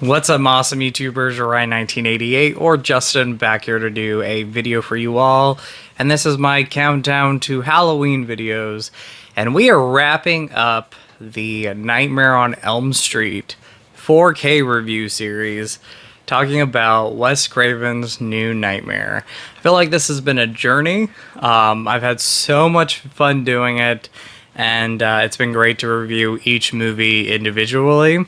What's up, awesome YouTubers? Ryan1988 or Justin back here to do a video for you all. And this is my countdown to Halloween videos. And we are wrapping up the Nightmare on Elm Street 4K review series, talking about Wes Craven's New Nightmare. I feel like this has been a journey. I've had so much fun doing it, and it's been great to review each movie individually.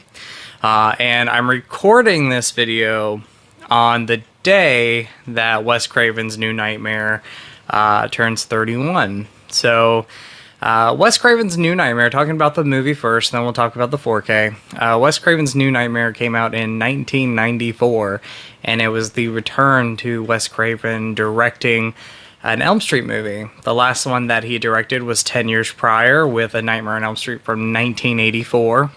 And I'm recording this video on the day that Wes Craven's New Nightmare turns 31. So, Wes Craven's New Nightmare, talking about the movie first, then we'll talk about the 4K. Wes Craven's New Nightmare came out in 1994, and it was the return to Wes Craven directing an Elm Street movie. The last one that he directed was 10 years prior with A Nightmare on Elm Street from 1984.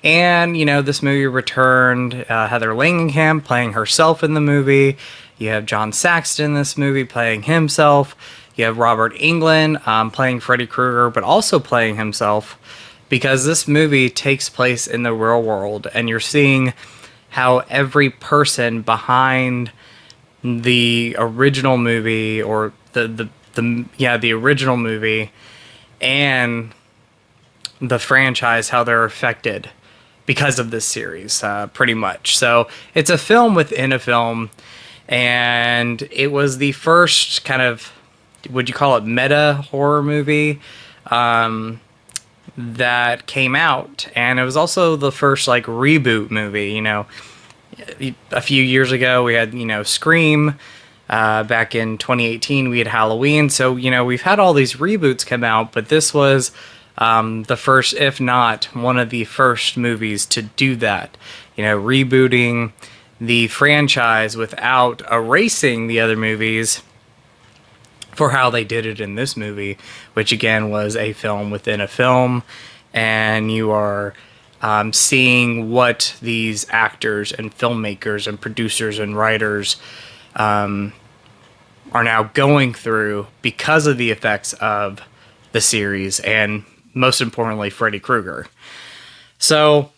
And, you know, this movie returned Heather Langenkamp playing herself in the movie. You have John Saxon in this movie playing himself. You have Robert Englund playing Freddy Krueger, but also playing himself, because this movie takes place in the real world, and you're seeing how every person behind the original movie, or the original movie, and the franchise, how they're affected because of this series, pretty much. So it's a film within a film, and it was the first kind of, would you call it, meta horror movie that came out, and it was also the first like reboot movie. You know, a few years ago we had, you know, Scream. Back in 2018 we had Halloween. So, you know, we've had all these reboots come out, but this was the first, if not one of the first movies to do that. You know, rebooting the franchise without erasing the other movies for how they did it in this movie, which again was a film within a film, and you are seeing what these actors and filmmakers and producers and writers are now going through because of the effects of the series, and most importantly, Freddy Krueger. So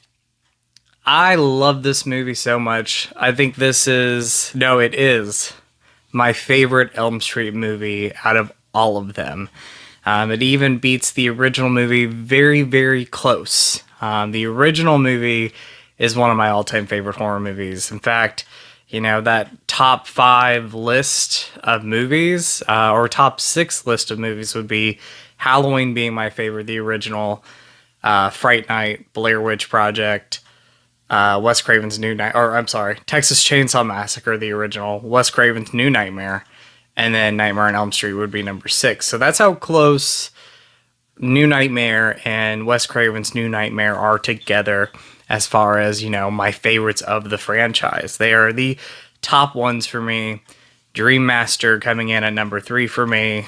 I love this movie so much. I think it is my favorite Elm Street movie out of all of them. It even beats the original movie very, very close. The original movie is one of my all-time favorite horror movies. In fact, you know, that top 5 list of movies, or top 6 list of movies, would be Halloween being my favorite, the original, Fright Night, Blair Witch Project, Wes Craven's Texas Chainsaw Massacre, the original, Wes Craven's New Nightmare, and then Nightmare on Elm Street would be number 6. So that's how close New Nightmare and Wes Craven's New Nightmare are together as far as, you know, my favorites of the franchise. They are the top ones for me. Dream Master coming in at number 3 for me.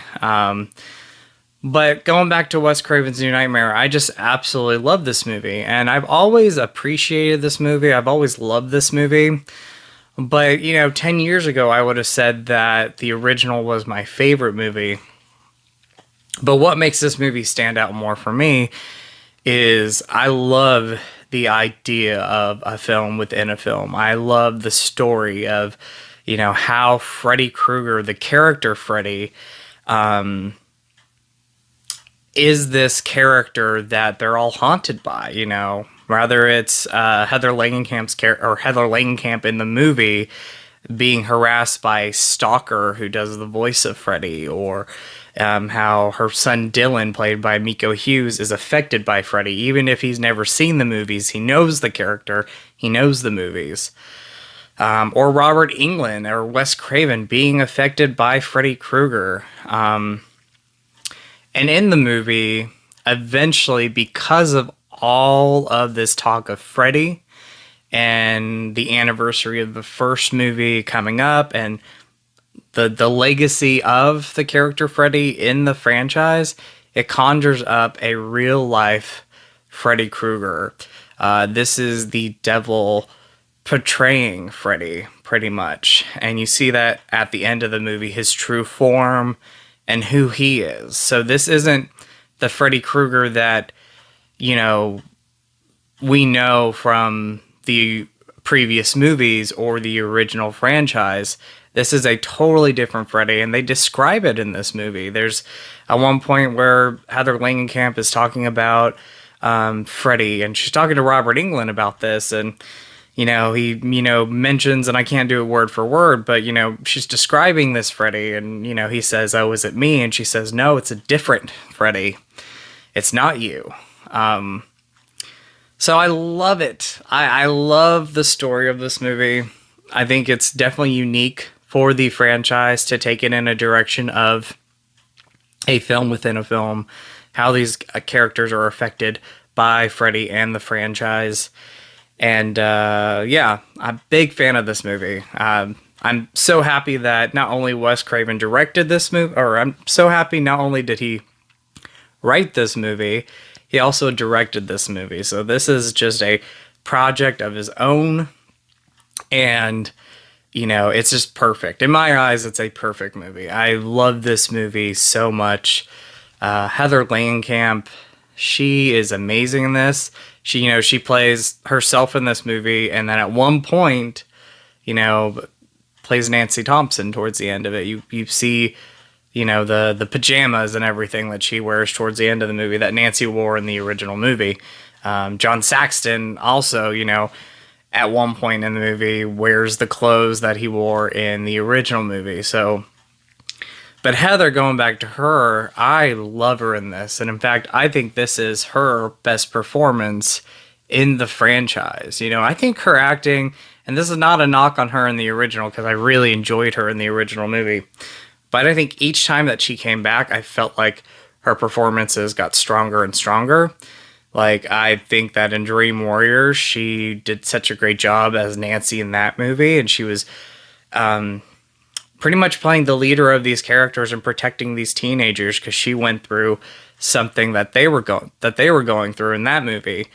But going back to Wes Craven's New Nightmare, I just absolutely love this movie. And I've always appreciated this movie. I've always loved this movie. But, you know, 10 years ago, I would have said that the original was my favorite movie. But what makes this movie stand out more for me is I love the idea of a film within a film. I love the story of, you know, how Freddy Krueger, the character Freddy, is this character that they're all haunted by, you know, whether it's Heather Langenkamp in the movie being harassed by a stalker who does the voice of Freddy, or how her son Dylan, played by Miko Hughes, is affected by Freddy. Even if he's never seen the movies, he knows the character, he knows the movies. Or Robert Englund or Wes Craven being affected by Freddy Krueger. And in the movie, eventually, because of all of this talk of Freddy and the anniversary of the first movie coming up, and the legacy of the character Freddy in the franchise, it conjures up a real-life Freddy Krueger. This is the devil portraying Freddy, pretty much. And you see that at the end of the movie, his true form and who he is. So this isn't the Freddy Krueger that, you know, we know from the previous movies or the original franchise. This is a totally different Freddy, and they describe it in this movie. There's at one point where Heather Langenkamp is talking about Freddy, and she's talking to Robert Englund about this, and he mentions, and I can't do it word for word, but she's describing this Freddy, and he says, "Oh, is it me?" And she says, "No, it's a different Freddy. It's not you." So I love it. I love the story of this movie. I think it's definitely unique for the franchise to take it in a direction of a film within a film, how these characters are affected by Freddy and the franchise. And I'm a big fan of this movie. I'm so happy that not only Wes Craven directed this movie, or I'm so happy not only did he write this movie, he also directed this movie. So this is just a project of his own, and it's just perfect. In my eyes, it's a perfect movie. I love this movie so much. Heather Langenkamp, she is amazing in this. She plays herself in this movie, and then at one point, plays Nancy Thompson towards the end of it. You see, the pajamas and everything that she wears towards the end of the movie that Nancy wore in the original movie. John Saxton also, at one point in the movie wears the clothes that he wore in the original movie. So, but Heather, going back to her, I love her in this. And in fact, I think this is her best performance in the franchise. I think her acting, and this is not a knock on her in the original, because I really enjoyed her in the original movie. But I think each time that she came back, I felt like her performances got stronger and stronger. Like, I think that in Dream Warriors, she did such a great job as Nancy in that movie, and she was pretty much playing the leader of these characters and protecting these teenagers, because she went through something that they were going through in that movie.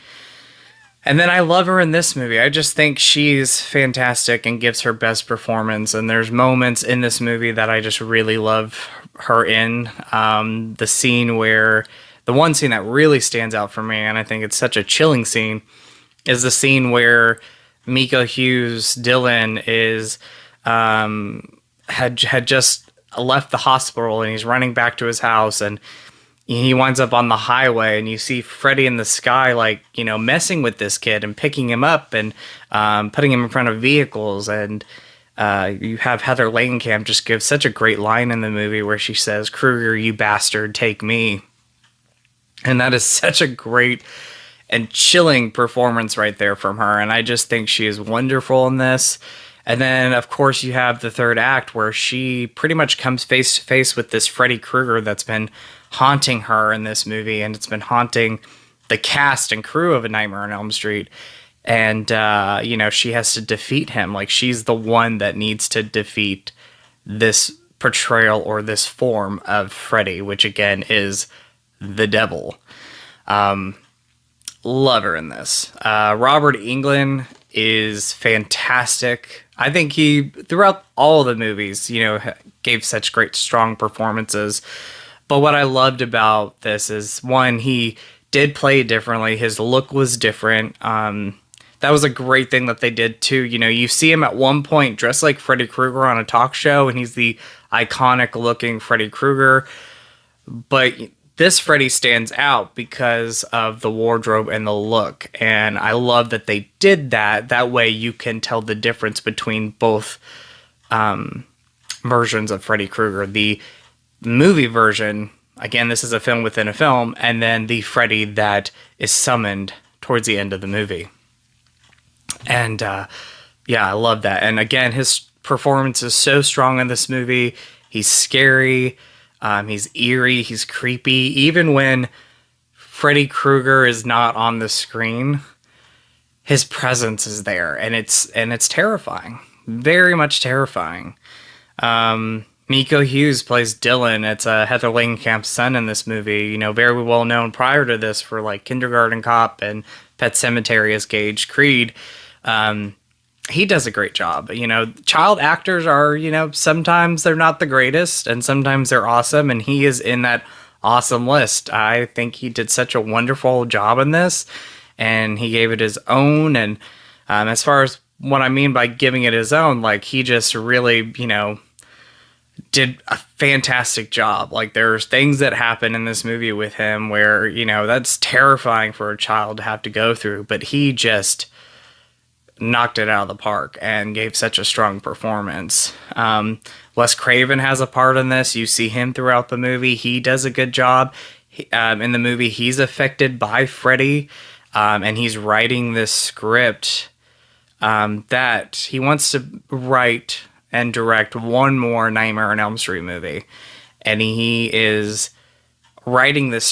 And then I love her in this movie. I just think she's fantastic and gives her best performance. And there's moments in this movie that I just really love her in. The one scene that really stands out for me, and I think it's such a chilling scene, is the scene where Miko Hughes' Dylan is had just left the hospital, and he's running back to his house, and he winds up on the highway, and you see Freddy in the sky, messing with this kid and picking him up and putting him in front of vehicles. And you have Heather Langenkamp just give such a great line in the movie where she says, "Krueger, you bastard, take me." And that is such a great and chilling performance right there from her. And I just think she is wonderful in this. And then, of course, you have the third act where she pretty much comes face to face with this Freddy Krueger that's been haunting her in this movie. And it's been haunting the cast and crew of A Nightmare on Elm Street. And, she has to defeat him. Like, she's the one that needs to defeat this portrayal or this form of Freddy, which, again, is the devil. Love her in this. Robert Englund is fantastic. I think he, throughout all the movies, gave such great, strong performances. But what I loved about this is, one, he did play differently. His look was different. That was a great thing that they did too. You see him at one point dressed like Freddy Krueger on a talk show, and he's the iconic looking Freddy Krueger. But this Freddy stands out because of the wardrobe and the look. And I love that they did that. That way you can tell the difference between both versions of Freddy Krueger. The movie version, again, this is a film within a film, and then the Freddy that is summoned towards the end of the movie. And I love that. And again, his performance is so strong in this movie. He's scary. He's eerie, he's creepy. Even when Freddy Krueger is not on the screen, his presence is there, and it's terrifying. Very much terrifying. Miko Hughes plays Dylan. It's Heather Langenkamp's son in this movie. Very well known prior to this for Kindergarten Cop and Pet Sematary as Gage Creed. He does a great job. Child actors are, sometimes they're not the greatest and sometimes they're awesome. And he is in that awesome list. I think he did such a wonderful job in this, and he gave it his own. And as far as what I mean by giving it his own, like he just really, did a fantastic job. Like there's things that happen in this movie with him where, that's terrifying for a child to have to go through, but he just knocked it out of the park and gave such a strong performance. Wes Craven has a part in this. You see him throughout the movie. He does a good job. In the movie, he's affected by Freddy, and he's writing this script that he wants to write and direct one more Nightmare on Elm Street movie. And he is writing this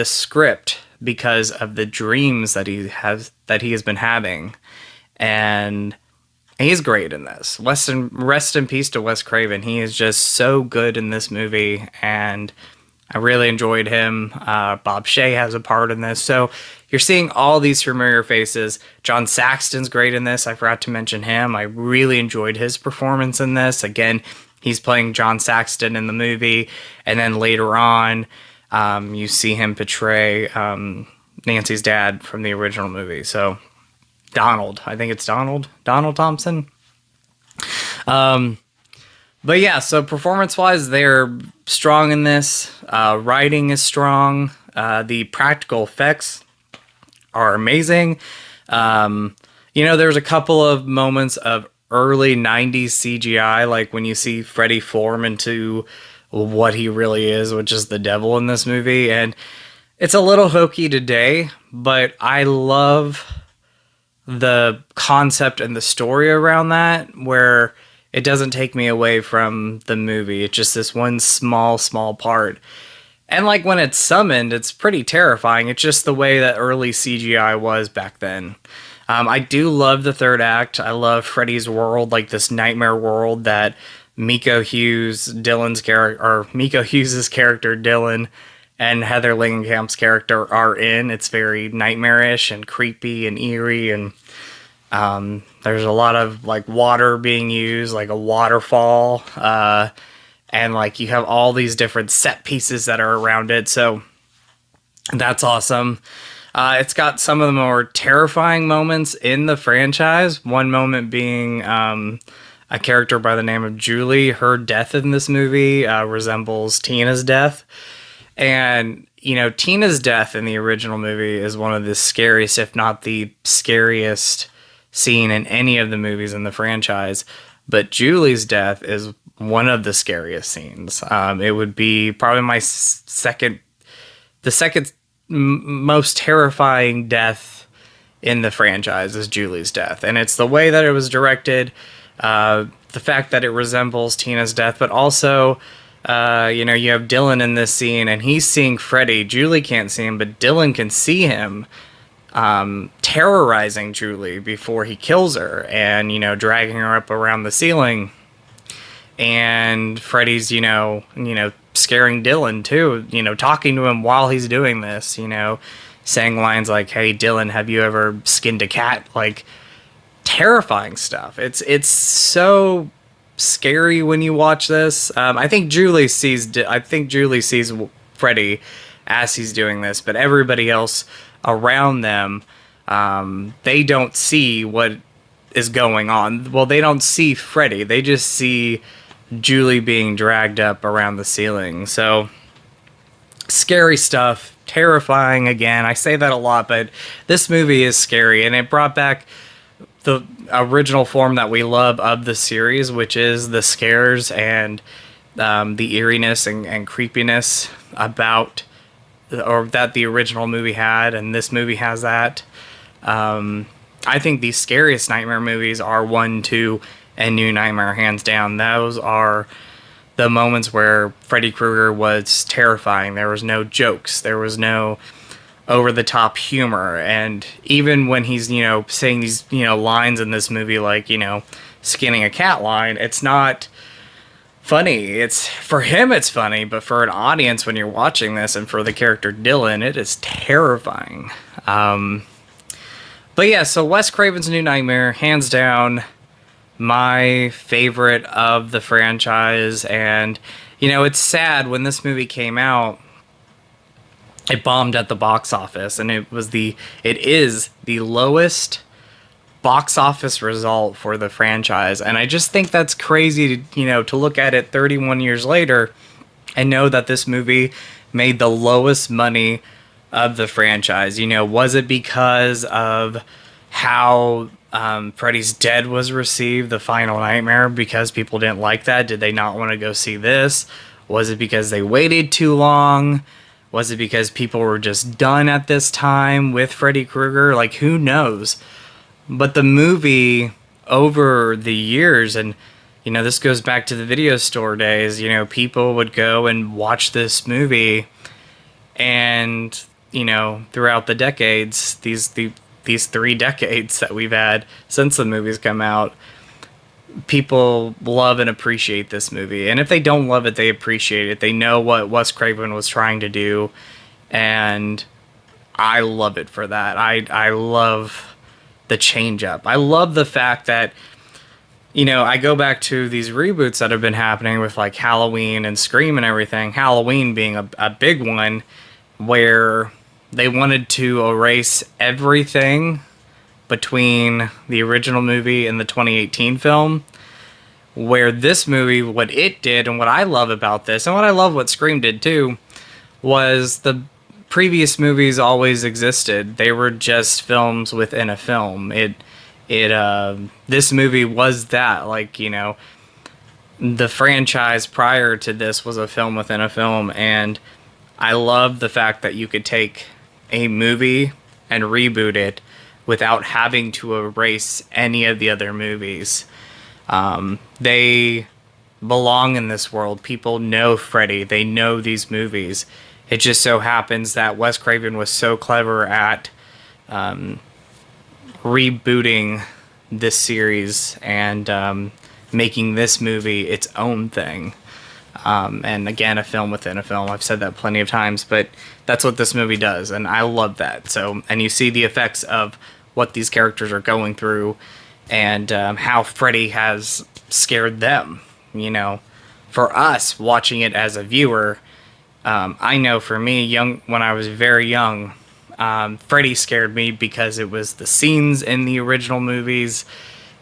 script because of the dreams that he has been having. And he's great in this. Rest in peace to Wes Craven. He is just so good in this movie, and I really enjoyed him. Bob Shea has a part in this. So you're seeing all these familiar faces. John Saxton's great in this. I forgot to mention him. I really enjoyed his performance in this. Again, he's playing John Saxton in the movie. And then later on, you see him portray Nancy's dad from the original movie. So Donald. I think it's Donald Thompson. But yeah, so performance-wise, they're strong in this. Writing is strong. The practical effects are amazing. There's a couple of moments of early 90s CGI, like when you see Freddy form into what he really is, which is the devil in this movie. And it's a little hokey today, but I love the concept and the story around that, where it doesn't take me away from the movie. It's just this one small part. And like when it's summoned, it's pretty terrifying. It's just the way that early CGI was back then. I do love the third act. I love Freddy's world, like this nightmare world that Miko Hughes's character Dylan and Heather Langenkamp's character are in. It's very nightmarish and creepy and eerie, and there's a lot of like water being used, like a waterfall, and like you have all these different set pieces that are around it. So that's awesome. It's got some of the more terrifying moments in the franchise. One moment being a character by the name of Julie. Her death in this movie resembles Tina's death. And, Tina's death in the original movie is one of the scariest, if not the scariest scene in any of the movies in the franchise. But Julie's death is one of the scariest scenes. It would be probably my second most terrifying death in the franchise is Julie's death. And it's the way that it was directed, the fact that it resembles Tina's death, but also, you have Dylan in this scene and he's seeing Freddy. Julie can't see him, but Dylan can see him terrorizing Julie before he kills her and, dragging her up around the ceiling. And Freddy's, scaring Dylan too, talking to him while he's doing this, saying lines like, "Hey, Dylan, have you ever skinned a cat?" Like, terrifying stuff. It's so scary when you watch this. I think Julie sees Freddy as he's doing this, but everybody else around them, they don't see what is going on. Well, they don't see Freddy. They just see Julie being dragged up around the ceiling. So scary stuff, terrifying. Again, I say that a lot, but this movie is scary, and it brought back the original form that we love of the series, which is the scares and the eeriness and creepiness about, or that the original movie had, and this movie has that. I think the scariest Nightmare movies are 1, 2, and New Nightmare, hands down. Those are the moments where Freddy Krueger was terrifying. There was no jokes. There was no over-the-top humor. And even when he's, saying these, lines in this movie, like, skinning a cat line, it's not funny. For him, it's funny, but for an audience, when you're watching this, and for the character Dylan, it is terrifying. But yeah, so Wes Craven's New Nightmare, hands down, my favorite of the franchise. And it's sad, when this movie came out, it bombed at the box office, and it is the lowest box office result for the franchise. And I just think that's crazy to, to look at it 31 years later and know that this movie made the lowest money of the franchise. Was it because of how Freddy's Dead was received, The Final Nightmare, because people didn't like that? Did they not want to go see this? Was it because they waited too long? Was it because people were just done at this time with Freddy Krueger? Like, who knows? But the movie, over the years, and this goes back to the video store days, people would go and watch this movie, and throughout the decades, these 3 decades that we've had since the movie's come out, people love and appreciate this movie. And if they don't love it, they appreciate it. They know what Wes Craven was trying to do, and I love it for that. I love the change up. I love the fact that, I go back to these reboots that have been happening with like Halloween and Scream and everything. Halloween being a big one, where they wanted to erase everything between the original movie and the 2018 film. Where this movie, what it did, and what I love about this, and what I love what Scream did too, was the previous movies always existed. They were just films within a film. This movie was that, like, the franchise prior to this was a film within a film, and I love the fact that you could take a movie and reboot it without having to erase any of the other movies. They belong in this world. People know Freddy. They know these movies. It just so happens that Wes Craven was so clever at rebooting this series and making this movie its own thing. And again, a film within a film. I've said that plenty of times, but that's what this movie does, and I love that. So, and you see the effects of what these characters are going through, and how Freddy has scared them. For us watching it as a viewer, I know for me, when I was very young, Freddy scared me because it was the scenes in the original movies,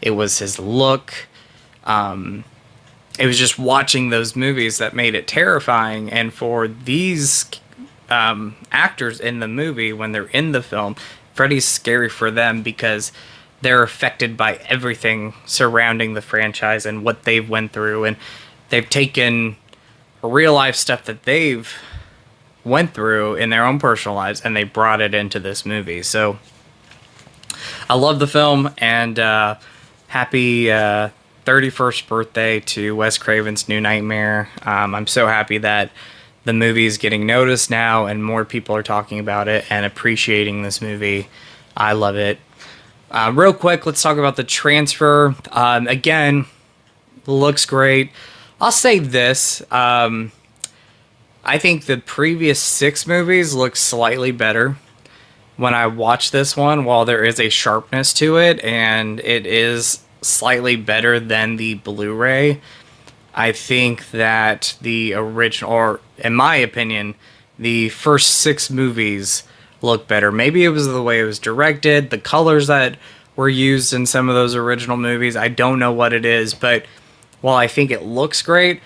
it was his look, it was just watching those movies that made it terrifying. And for these actors in the movie, when they're in the film, Freddy's scary for them because they're affected by everything surrounding the franchise and what they've went through, and they've taken real life stuff that they've went through in their own personal lives, and they brought it into this movie. So I love the film, and happy 31st birthday to Wes Craven's New Nightmare. I'm so happy that the movie is getting noticed now, and more people are talking about it and appreciating this movie. I love it. Real quick, let's talk about the transfer. Again, looks great. I'll say this. I think the previous 6 movies look slightly better when I watch this one, while there is a sharpness to it, and it is slightly better than the Blu-ray. I think that the original, or in my opinion, the first 6 movies look better. Maybe it was the way it was directed, the colors that were used in some of those original movies. I don't know what it is, but while I think it looks great,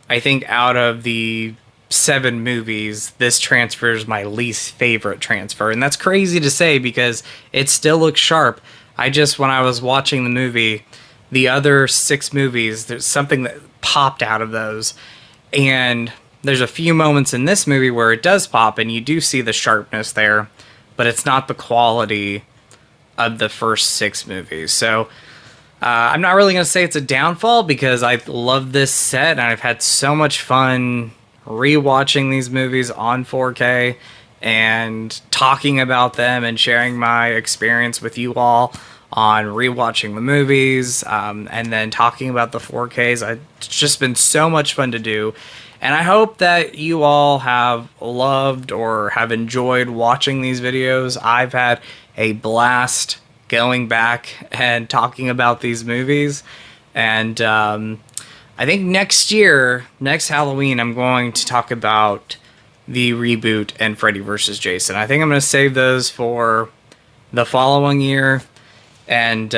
I think out of the 7 movies, this transfer is my least favorite transfer. And that's crazy to say because it still looks sharp. When I was watching the movie, the other 6 movies, there's something that popped out of those. And there's a few moments in this movie where it does pop and you do see the sharpness there, but it's not the quality of the first 6 movies. So I'm not really going to say it's a downfall because I love this set and I've had so much fun rewatching these movies on 4K and talking about them and sharing my experience with you all on rewatching the movies, and then talking about the 4Ks. It's just been so much fun to do, and I hope that you all have loved or have enjoyed watching these videos. I've had a blast going back and talking about these movies, and I think next Halloween, I'm going to talk about the reboot and Freddy vs. Jason. I think I'm going to save those for the following year. and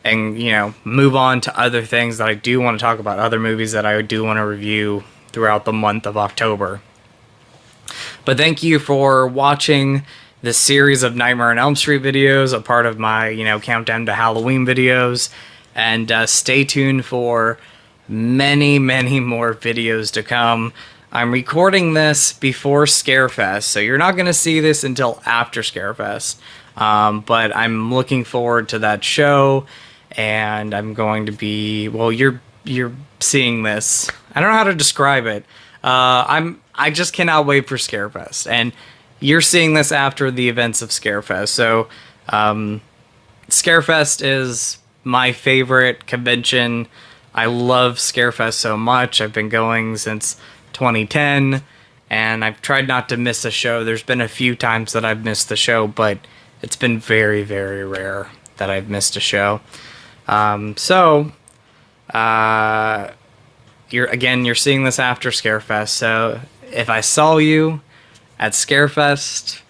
you know, move on to other things that I do want to talk about, other movies that I do want to review throughout the month of October. But thank you for watching this series of Nightmare on Elm Street videos, a part of my, you know, countdown to Halloween videos. And stay tuned for many, many more videos to come. I'm recording this before Scarefest, so you're not going to see this until after Scarefest. But I'm looking forward to that show, and I'm going to be, well, you're seeing this. I don't know how to describe it. I just cannot wait for Scarefest, and you're seeing this after the events of Scarefest. So, Scarefest is my favorite convention. I love Scarefest so much. I've been going since 2010, and I've tried not to miss a show. There's been a few times that I've missed the show, but it's been very, very rare that I've missed a show. You're seeing this after Scarefest, so if I saw you at Scarefest,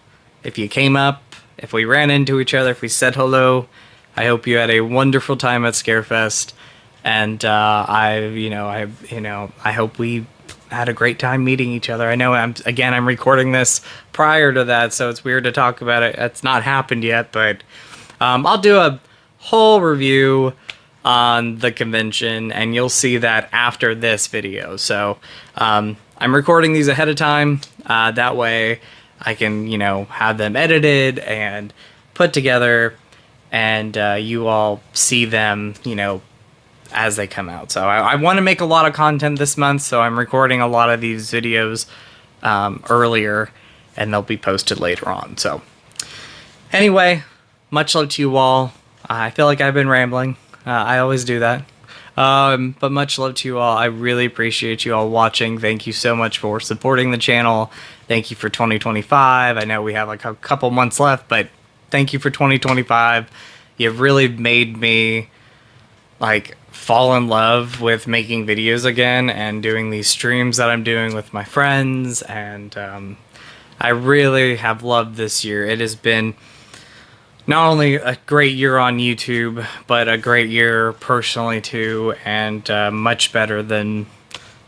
if you came up, if we ran into each other, if we said hello, I hope you had a wonderful time at Scarefest, and I hope we had a great time meeting each other. I know I'm recording this prior to that, so it's weird to talk about it. It's not happened yet, but I'll do a whole review on the convention, and you'll see that after this video. So I'm recording these ahead of time, that way I can, you know, have them edited and put together, and you all see them, you know, as they come out. So I want to make a lot of content this month, so I'm recording a lot of these videos earlier, and they'll be posted later on. So anyway, much love to you all. I feel like I've been rambling. I always do that. But much love to you all. I really appreciate you all watching. Thank you so much for supporting the channel. Thank you for 2025. I know we have like a couple months left, but thank you for 2025. You've really made me like fall in love with making videos again and doing these streams that I'm doing with my friends. And I really have loved this year. It has been not only a great year on YouTube, but a great year personally too, and much better than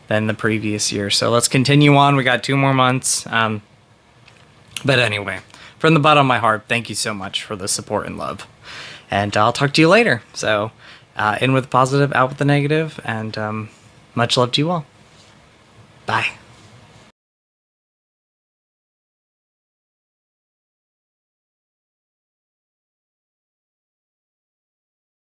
the previous year. So let's continue on. We got 2 more months. But anyway, from the bottom of my heart, thank you so much for the support and love. And I'll talk to you later. So in with the positive, out with the negative, and much love to you all. Bye.